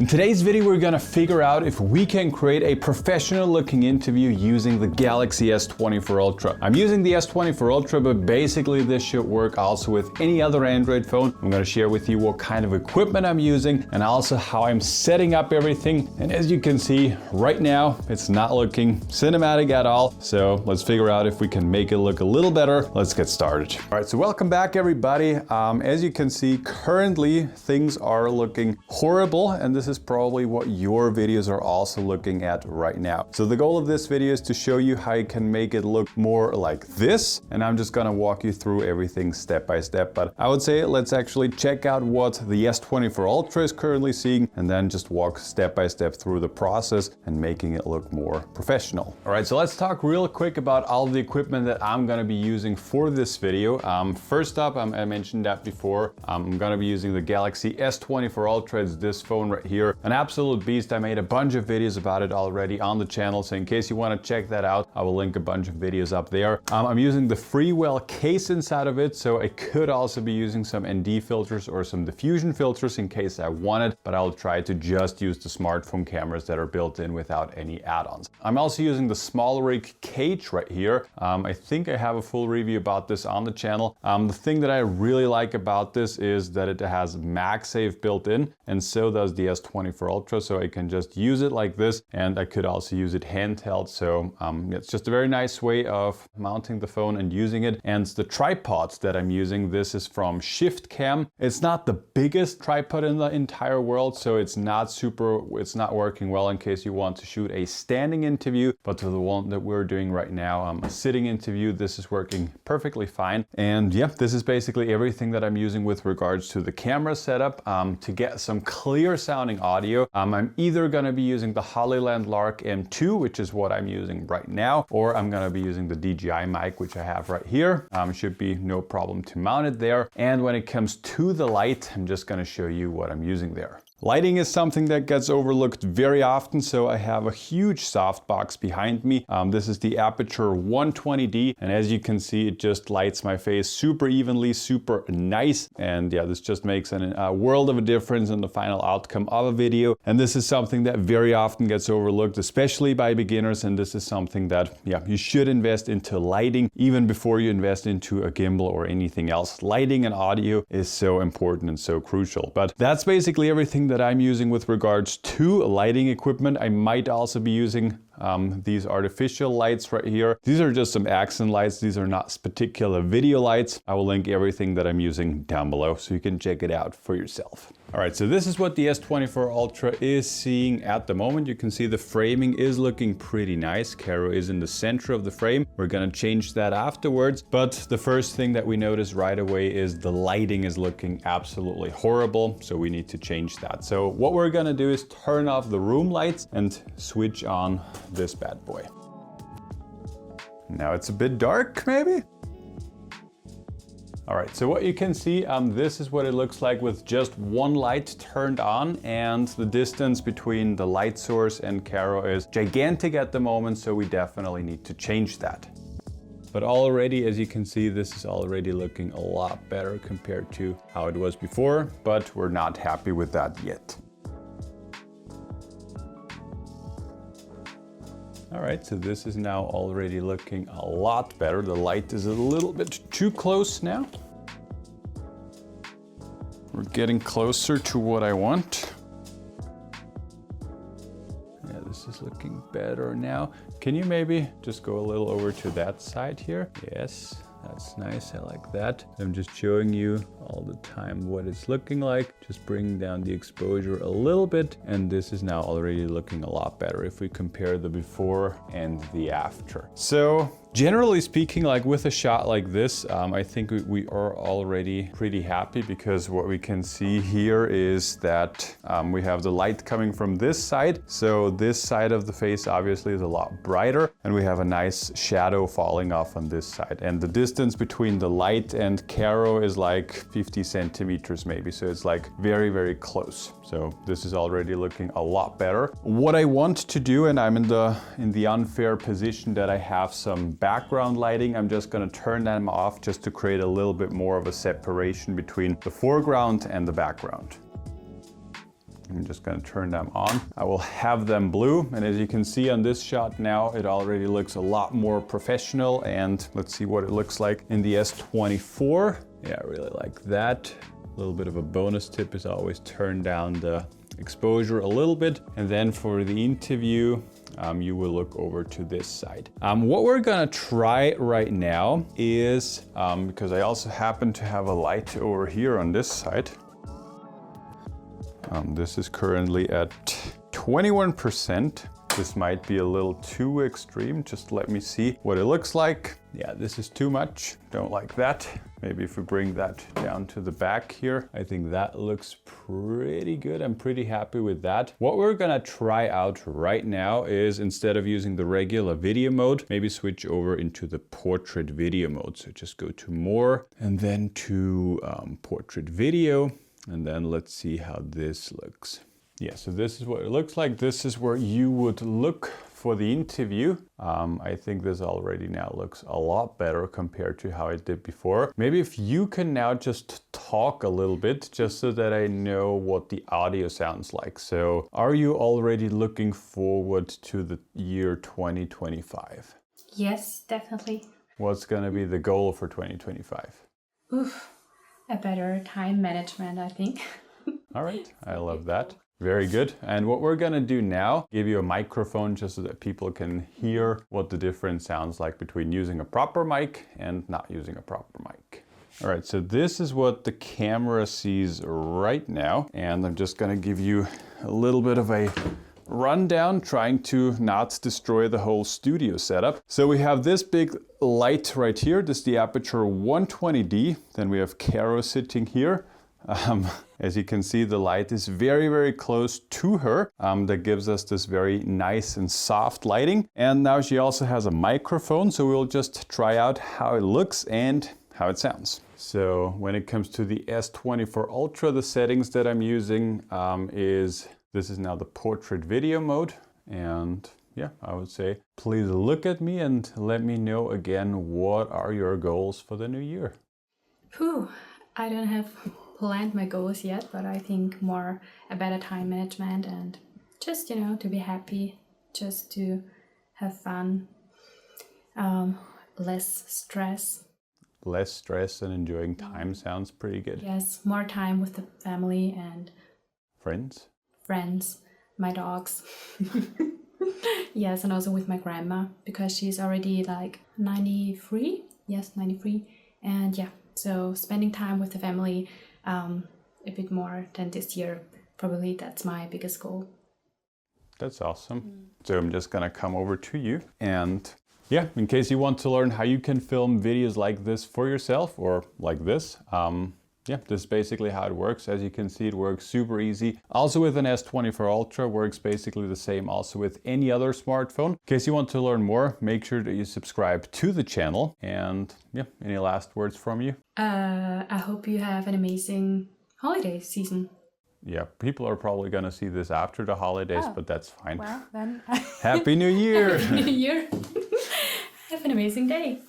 In today's video, we're gonna figure out if we can create a professional looking interview using the Galaxy S24 Ultra. I'm using the S24 Ultra, but basically this should work also with any other Android phone. I'm gonna share with you what kind of equipment I'm using and also how I'm setting up everything. And as you can see right now, it's not looking cinematic at all. So let's figure out if we can make it look a little better. Let's get started. All right, so welcome back everybody. As you can see, currently things are looking horrible, and this is probably what your videos are also looking at right now. So the goal of this video is to show you how you can make it look more like this, and I'm just gonna walk you through everything step by step. But I would say let's actually check out what the S24 Ultra is currently seeing, and then just walk step by step through the process and making it look more professional. All right, so let's talk real quick about all the equipment that I'm gonna be using for this video. First up, I mentioned that before, I'm gonna be using the Galaxy S24 Ultra. It's this phone right here, an absolute beast. I made a bunch of videos about it already on the channel, so in case you want to check that out, I will link a bunch of videos up there. I'm using the Freewell case inside of it, so I could also be using some ND filters or some diffusion filters in case I wanted, but I'll try to just use the smartphone cameras that are built in without any add-ons. I'm also using the SmallRig cage right here. I think I have a full review about this on the channel. The thing that I really like about this is that it has MagSafe built in, and so does the S24 Ultra, so I can just use it like this, and I could also use it handheld. So it's just a very nice way of mounting the phone and using it. And the tripods that I'm using, this is from ShiftCam. It's not the biggest tripod in the entire world, so it's not working well in case you want to shoot a standing interview, but for the one that we're doing right now, a sitting interview, this is working perfectly fine. And yeah, this is basically everything that I'm using with regards to the camera setup. To get some clear sounding audio, I'm either going to be using the Hollyland Lark M2, which is what I'm using right now, or I'm going to be using the DJI mic, which I have right here. Should be no problem to mount it there. And when it comes to the light, I'm just going to show you what I'm using there. Lighting is something that gets overlooked very often, so I have a huge softbox behind me. This is the Aperture 120D, and as you can see, it just lights my face super evenly, super nice. And yeah, this just makes a world of a difference in the final outcome of a video. And this is something that very often gets overlooked, especially by beginners. And this is something that, yeah, you should invest into lighting even before you invest into a gimbal or anything else. Lighting and audio is so important and so crucial. But that's basically everything that I'm using with regards to lighting equipment. I might also be using these artificial lights right here. These are just some accent lights. These are not particular video lights. I will link everything that I'm using down below so you can check it out for yourself. All right, so this is what the S24 Ultra is seeing at the moment. You can see the framing is looking pretty nice. Caro is in the center of the frame. We're gonna change that afterwards. But the first thing that we notice right away is the lighting is looking absolutely horrible. So we need to change that. So what we're gonna do is turn off the room lights and switch on this bad boy. Now it's a bit dark, maybe? All right, so what you can see, this is what it looks like with just one light turned on, and the distance between the light source and Caro is gigantic at the moment, so we definitely need to change that. But already, as you can see, this is already looking a lot better compared to how it was before, but we're not happy with that yet. All right, so this is now already looking a lot better. The light is a little bit too close now. We're getting closer to what I want. Yeah, this is looking better now. Can you maybe just go a little over to that side here? Yes, that's nice, I like that. I'm just showing you all the time what it's looking like. Just bringing down the exposure a little bit, and this is now already looking a lot better if we compare the before and the after. So generally speaking, like with a shot like this, I think we are already pretty happy, because what we can see here is that we have the light coming from this side. So this side of the face obviously is a lot brighter, and we have a nice shadow falling off on this side. And the distance between the light and Caro is like 50 centimeters maybe. So it's like very, very close. So this is already looking a lot better. What I want to do, and I'm in the unfair position that I have some background lighting, I'm just gonna turn them off just to create a little bit more of a separation between the foreground and the background. I'm just gonna turn them on. I will have them blue, and as you can see on this shot now, it already looks a lot more professional, and let's see what it looks like in the S24. Yeah, I really like that. A little bit of a bonus tip is always turn down the exposure a little bit. And then for the interview, you will look over to this side. What we're gonna try right now is, because I also happen to have a light over here on this side. This is currently at 21%. This might be a little too extreme. Just let me see what it looks like. Yeah, this is too much. Don't like that. Maybe if we bring that down to the back here, I think that looks pretty good. I'm pretty happy with that. What we're gonna try out right now is, instead of using the regular video mode, maybe switch over into the portrait video mode. So just go to more and then to portrait video. And then let's see how this looks. Yeah, so this is what it looks like. This is where you would look for the interview. I think this already now looks a lot better compared to how it did before. Maybe if you can now just talk a little bit, just so that I know what the audio sounds like. So are you already looking forward to the year 2025? Yes, definitely. What's gonna be the goal for 2025? Oof, a better time management, I think. All right, I love that. Very good. And what we're gonna do now, give you a microphone just so that people can hear what the difference sounds like between using a proper mic and not using a proper mic. All right, so this is what the camera sees right now. And I'm just gonna give you a little bit of a rundown, trying to not destroy the whole studio setup. So we have this big light right here. This is the aperture 120D. Then we have Caro sitting here. As you can see, the light is very, very close to her. That gives us this very nice and soft lighting. And now she also has a microphone, so we'll just try out how it looks and how it sounds. So when it comes to the S24 Ultra, the settings that I'm using this is now the portrait video mode. And yeah, I would say, please look at me and let me know again, what are your goals for the new year? Whew, I don't have planned my goals yet, but I think more a better time management and just, to be happy, just to have fun, less stress. Less stress and enjoying time sounds pretty good. Yes, more time with the family and friends, my dogs. Yes, and also with my grandma, because she's already like 93. Yes, 93. And yeah, so spending time with the family a bit more than this year, probably that's my biggest goal. That's awesome. So I'm just gonna come over to you, and yeah, in case you want to learn how you can film videos like this for yourself, or like this, yeah, this is basically how it works. As you can see, it works super easy. Also with an S24 Ultra, works basically the same also with any other smartphone. In case you want to learn more, make sure that you subscribe to the channel. And yeah, any last words from you? I hope you have an amazing holiday season. Yeah, people are probably gonna see this after the holidays, but that's fine. Well, then... Happy New Year! Happy New Year! Have an amazing day!